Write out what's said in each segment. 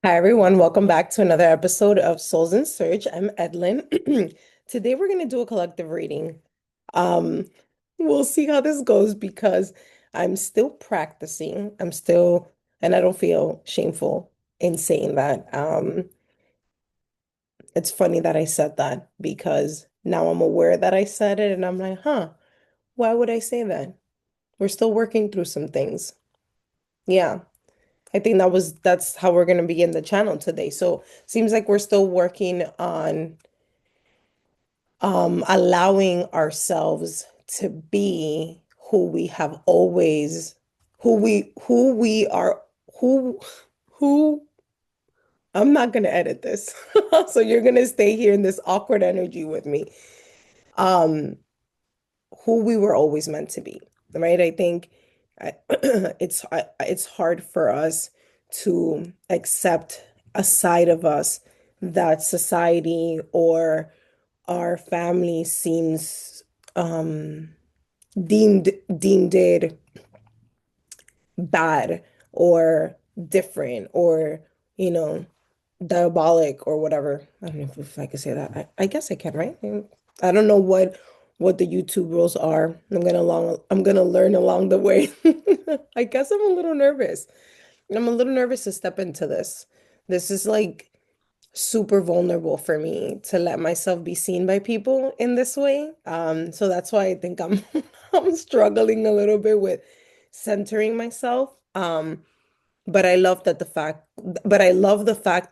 Hi, everyone. Welcome back to another episode of Souls in Search. I'm Edlin. Today, we're going to do a collective reading. Um, we'll see how this goes because I'm still practicing. And I don't feel shameful in saying that. It's funny that I said that because now I'm aware that I said it and I'm like, huh, why would I say that? We're still working through some things. Yeah. I think that's how we're gonna begin the channel today. So seems like we're still working on allowing ourselves to be who we have always who we are who who I'm not gonna edit this. So you're gonna stay here in this awkward energy with me. Um who we were always meant to be, right? I think it's hard for us to accept a side of us that society or our family seems um, deemed it bad or different or you know diabolic or whatever. I don't know if I can say that. I guess I can, right? I don't know what the YouTube rules are. I'm gonna learn along the way. I guess I'm a little nervous. I'm a little nervous to step into this. This is like super vulnerable for me to let myself be seen by people in this way. So that's why I think I'm I'm struggling a little bit with centering myself. But I love the fact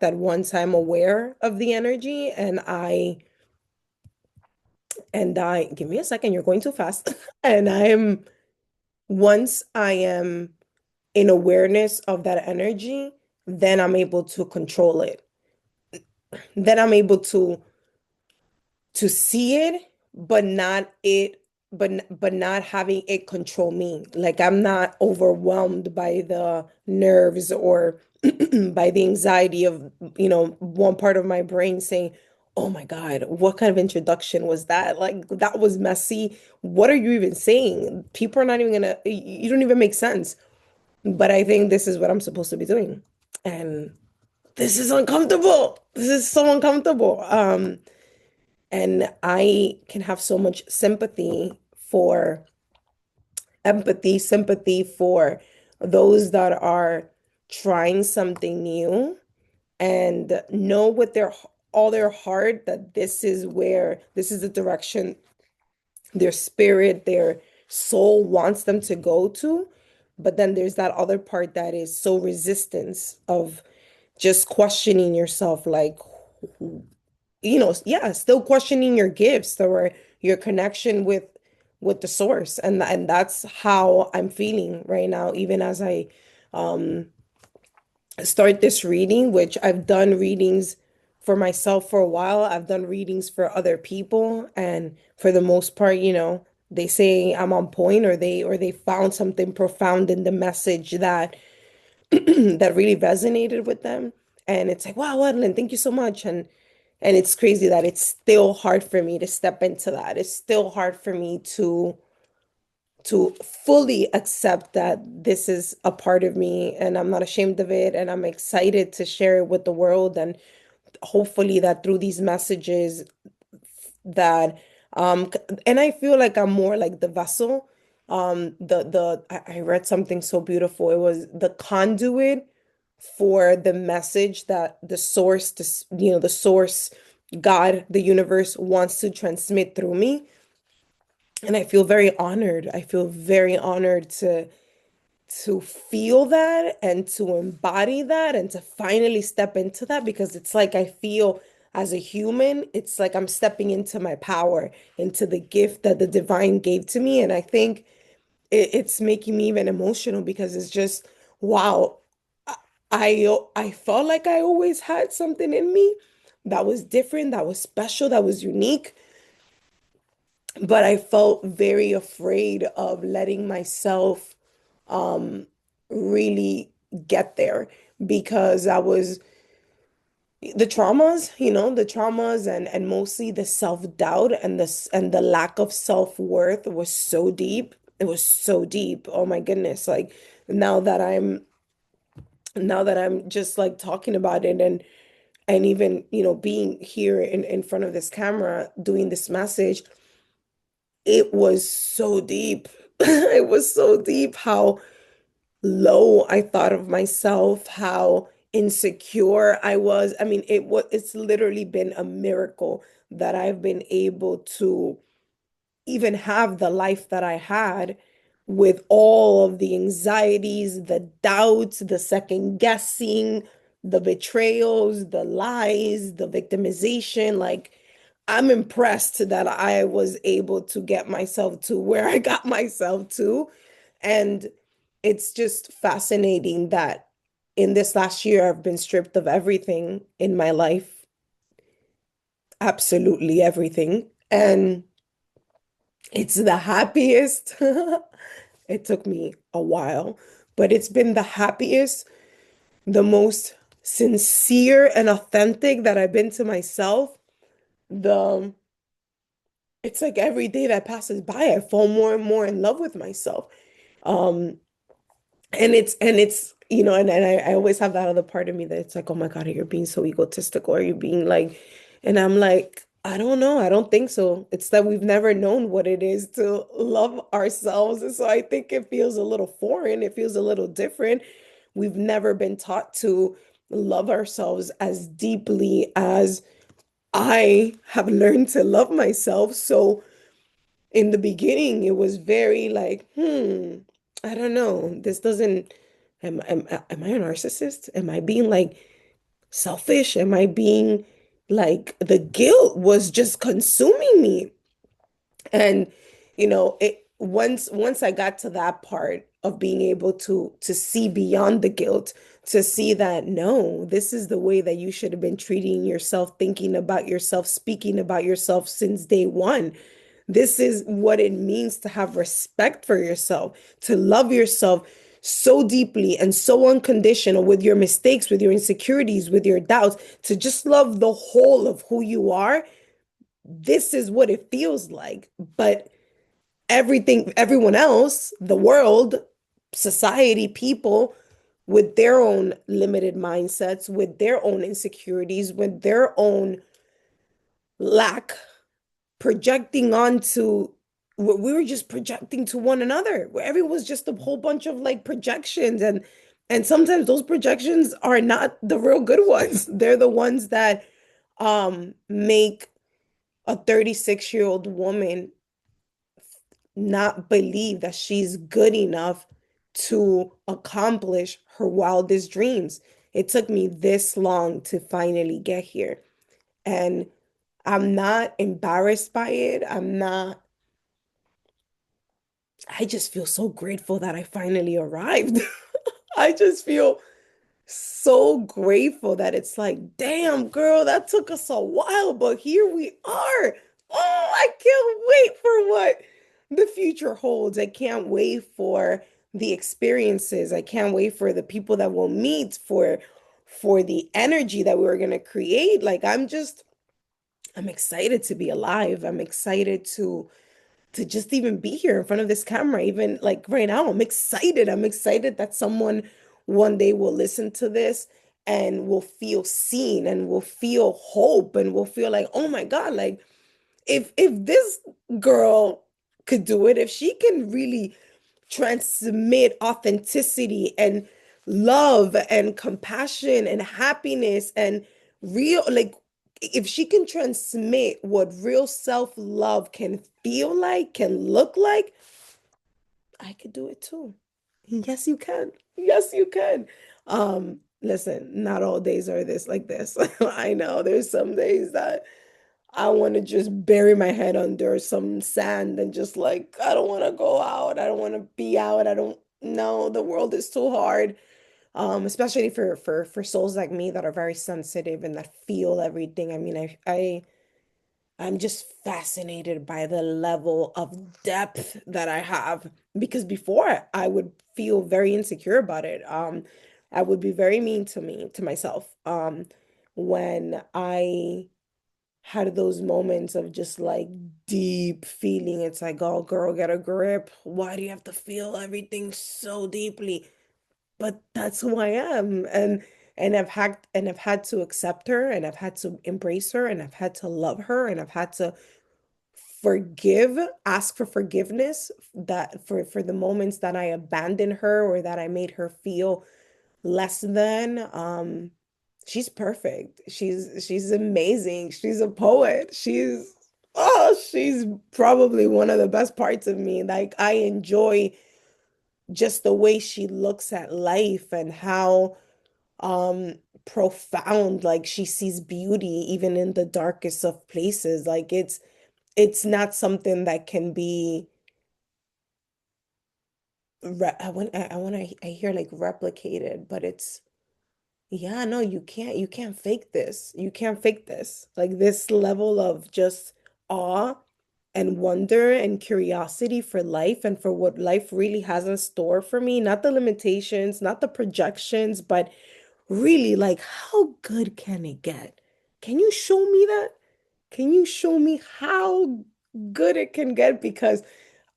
that once I'm aware of the energy and I give me a second, you're going too fast. And once I am in awareness of that energy, then I'm able to control it. Then I'm able to see it, but not it, but not having it control me. Like I'm not overwhelmed by the nerves or by the anxiety of, one part of my brain saying, "Oh my God, what kind of introduction was that? Like that was messy. What are you even saying? People are not even gonna, you don't even make sense." But I think this is what I'm supposed to be doing. And this is uncomfortable. This is so uncomfortable. And I can have so much for sympathy for those that are trying something new and know with all their heart that this is the direction their spirit, their soul wants them to go to. But then there's that other part that is so resistance of just questioning yourself, like, yeah, still questioning your gifts or your connection with the source. And that's how I'm feeling right now, even as I um start this reading, which I've done readings for myself for a while. I've done readings for other people, and for the most part, they say I'm on point or they found something profound in the message that that really resonated with them. And it's like, wow, Adeline, thank you so much. And it's crazy that it's still hard for me to step into that. It's still hard for me to fully accept that this is a part of me and I'm not ashamed of it and I'm excited to share it with the world and hopefully that through these messages that and I feel like I'm more like the vessel. I read something so beautiful. It was the conduit for the message that the source, God, the universe wants to transmit through me. And I feel very honored. I feel very honored to feel that and to embody that and to finally step into that because it's like I feel as a human, it's like I'm stepping into my power, into the gift that the divine gave to me. And I think it's making me even emotional because it's just, wow, I felt like I always had something in me that was different, that was special, that was unique, but I felt very afraid of letting myself really get there because I was the traumas and mostly the self-doubt and the lack of self-worth was so deep. It was so deep. Oh my goodness. Like now that I'm now that I'm just like talking about it, and even, being here in front of this camera doing this message, it was so deep. It was so deep how low I thought of myself, how insecure I was. I mean, it's literally been a miracle that I've been able to even have the life that I had with all of the anxieties, the doubts, the second guessing, the betrayals, the lies, the victimization. Like, I'm impressed that I was able to get myself to where I got myself to. And it's just fascinating that in this last year, I've been stripped of everything in my life, absolutely everything. And it's the happiest. It took me a while, but it's been the happiest, the most sincere and authentic that I've been to myself. The It's like every day that passes by, I fall more and more in love with myself. Um, and it's and I always have that other part of me that it's like, oh my God, you're being so egotistical, or you're being like, and I'm like, I don't know, I don't think so. It's that we've never known what it is to love ourselves, and so I think it feels a little foreign, it feels a little different. We've never been taught to love ourselves as deeply as I have learned to love myself. So in the beginning, it was very like, I don't know. This doesn't, am I a narcissist? Am I being like selfish? Am I being like, the guilt was just consuming me? And it once I got to that part of being able to see beyond the guilt, to see that no, this is the way that you should have been treating yourself, thinking about yourself, speaking about yourself since day one. This is what it means to have respect for yourself, to love yourself so deeply and so unconditional, with your mistakes, with your insecurities, with your doubts, to just love the whole of who you are. This is what it feels like. But everyone else, the world, society, people with their own limited mindsets, with their own insecurities, with their own lack, projecting onto what we were just projecting to one another, where everyone was just a whole bunch of like projections, and sometimes those projections are not the real good ones. They're the ones that make a 36-year-old woman not believe that she's good enough to accomplish her wildest dreams. It took me this long to finally get here. And I'm not embarrassed by it. I just feel so grateful that I finally arrived. I just feel so grateful that it's like, damn, girl, that took us a while, but here we are. Oh, I can't wait for what the future holds. I can't wait for the experiences. I can't wait for the people that we'll meet, for the energy that we're going to create. Like, I'm excited to be alive. I'm excited to just even be here in front of this camera, even like right now. I'm excited. I'm excited that someone one day will listen to this and will feel seen and will feel hope and will feel like, oh my God, like if this girl could do it, if she can really transmit authenticity and love and compassion and happiness and real, like, if she can transmit what real self-love can feel like, can look like, I could do it too. Yes, you can. Yes, you can. Listen, not all days are this like this. I know there's some days that I want to just bury my head under some sand and just like, I don't want to go out. I don't want to be out. I don't know. The world is too hard. Especially for souls like me that are very sensitive and that feel everything. I mean, I'm just fascinated by the level of depth that I have, because before I would feel very insecure about it. I would be very mean to myself. When I had those moments of just like deep feeling. It's like, oh, girl, get a grip. Why do you have to feel everything so deeply? but that's who I am. And I've had to accept her, and I've had to embrace her, and I've had to love her, and I've had to forgive, ask for forgiveness that for the moments that I abandoned her or that I made her feel less than. She's perfect. She's amazing. She's a poet. She's probably one of the best parts of me. Like I enjoy just the way she looks at life and how um profound like she sees beauty even in the darkest of places. Like it's not something that can be I hear like replicated, but it's yeah, no, you can't fake this. You can't fake this. Like this level of just awe and wonder and curiosity for life and for what life really has in store for me, not the limitations, not the projections, but really like how good can it get? Can you show me that? Can you show me how good it can get? Because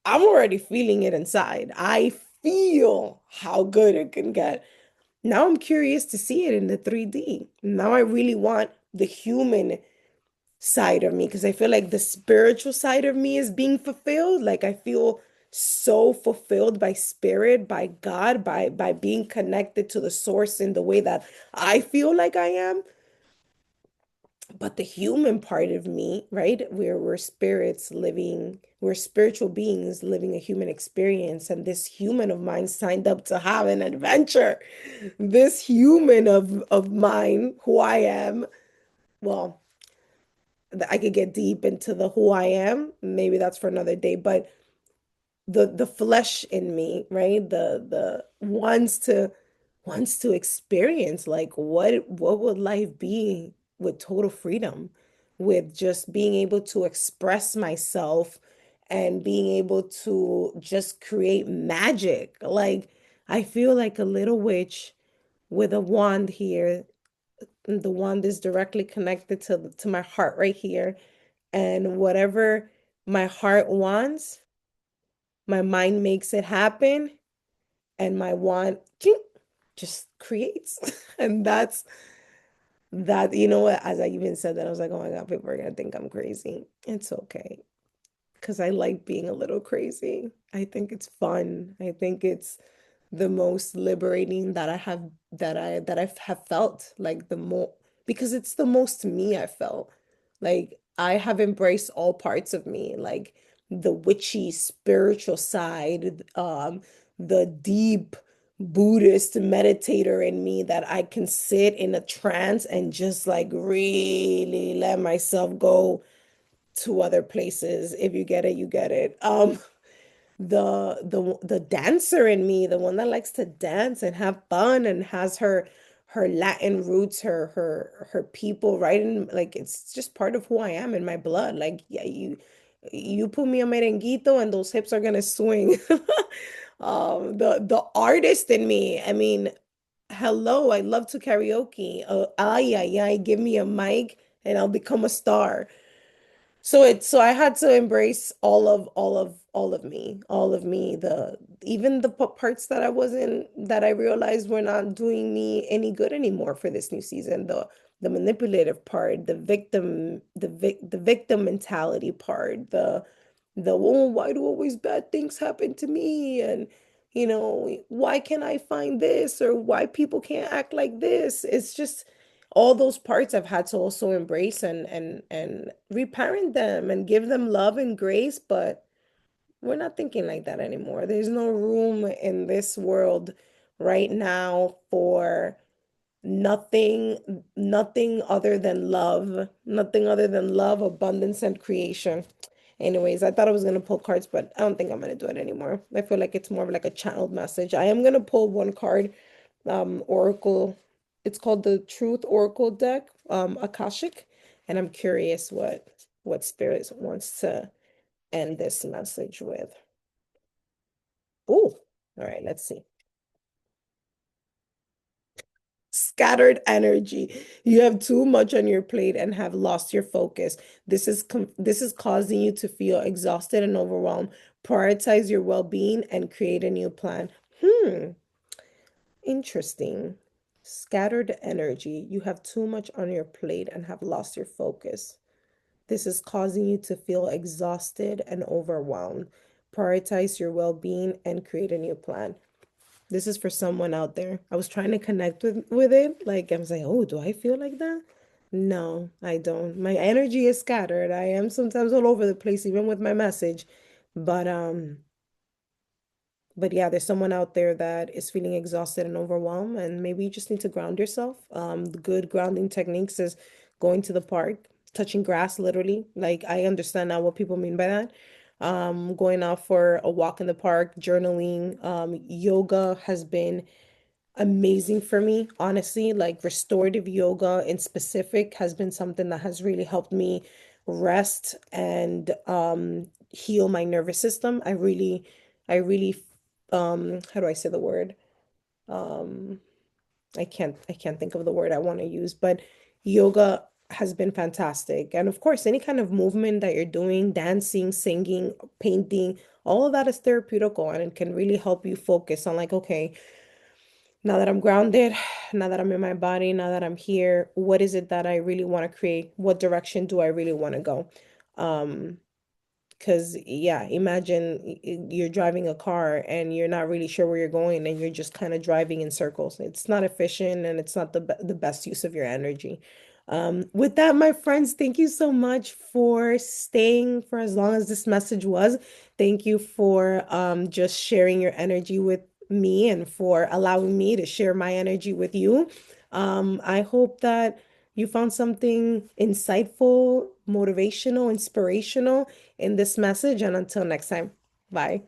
I'm already feeling it inside. I feel how good it can get. Now I'm curious to see it in the 3D. Now I really want the human side of me because I feel like the spiritual side of me is being fulfilled. Like I feel so fulfilled by spirit, by God, by being connected to the source in the way that I feel like I am. But the human part of me, right? We're spirits living, we're spiritual beings living a human experience. And this human of mine signed up to have an adventure. This human of mine, who I am, well, I could get deep into the who I am. Maybe that's for another day, but the flesh in me, right? The wants to experience like what would life be with total freedom, with just being able to express myself and being able to just create magic. Like I feel like a little witch with a wand here. And the wand is directly connected to my heart right here. And whatever my heart wants, my mind makes it happen, and my wand ching, just creates. And that's that, you know what, as I even said that, I was like, oh my God, people are gonna think I'm crazy. It's okay. Because I like being a little crazy. I think it's fun. I think it's the most liberating that I have that I have felt like the more because it's the most me I felt. Like I have embraced all parts of me, like the witchy spiritual side, the deep Buddhist meditator in me that I can sit in a trance and just like really let myself go to other places. If you get it, you get it. The dancer in me, the one that likes to dance and have fun and has her Latin roots, her people right in like it's just part of who I am in my blood. Like yeah, you put me a merenguito and those hips are gonna swing. The artist in me, I mean, hello, I love to karaoke. Ay, ay, ay, give me a mic and I'll become a star. So I had to embrace all of me, the even the parts that I wasn't that I realized were not doing me any good anymore for this new season. The manipulative part, the victim mentality part, the oh, why do always bad things happen to me? And you know, why can't I find this or why people can't act like this? It's just all those parts I've had to also embrace and reparent them and give them love and grace, but we're not thinking like that anymore. There's no room in this world right now for nothing other than love, nothing other than love, abundance, and creation. Anyways, I thought I was gonna pull cards, but I don't think I'm gonna do it anymore. I feel like it's more of like a channeled message. I am gonna pull one card, Oracle. It's called the Truth Oracle deck, Akashic, and I'm curious what Spirit wants to end this message with. Oh, all right, let's see. Scattered energy. You have too much on your plate and have lost your focus. This is causing you to feel exhausted and overwhelmed. Prioritize your well-being and create a new plan. Hmm. Interesting. Scattered energy. You have too much on your plate and have lost your focus. This is causing you to feel exhausted and overwhelmed. Prioritize your well-being and create a new plan. This is for someone out there. I was trying to connect with it. Like I was like, oh, do I feel like that? No, I don't. My energy is scattered. I am sometimes all over the place, even with my message. But but yeah, there's someone out there that is feeling exhausted and overwhelmed, and maybe you just need to ground yourself. The good grounding techniques is going to the park, touching grass, literally. Like I understand now what people mean by that. Going out for a walk in the park, journaling, yoga has been amazing for me, honestly. Like restorative yoga in specific has been something that has really helped me rest and heal my nervous system. I really how do I say the word? Um I can't think of the word I want to use, but yoga has been fantastic. And of course, any kind of movement that you're doing, dancing, singing, painting, all of that is therapeutical and it can really help you focus on like, okay, now that I'm grounded, now that I'm in my body, now that I'm here, what is it that I really want to create? What direction do I really want to go? Um, because yeah, imagine you're driving a car and you're not really sure where you're going and you're just kind of driving in circles. It's not efficient and it's not the best use of your energy. With that, my friends, thank you so much for staying for as long as this message was. Thank you for just sharing your energy with me and for allowing me to share my energy with you. I hope that you found something insightful, motivational, inspirational in this message. And until next time, bye.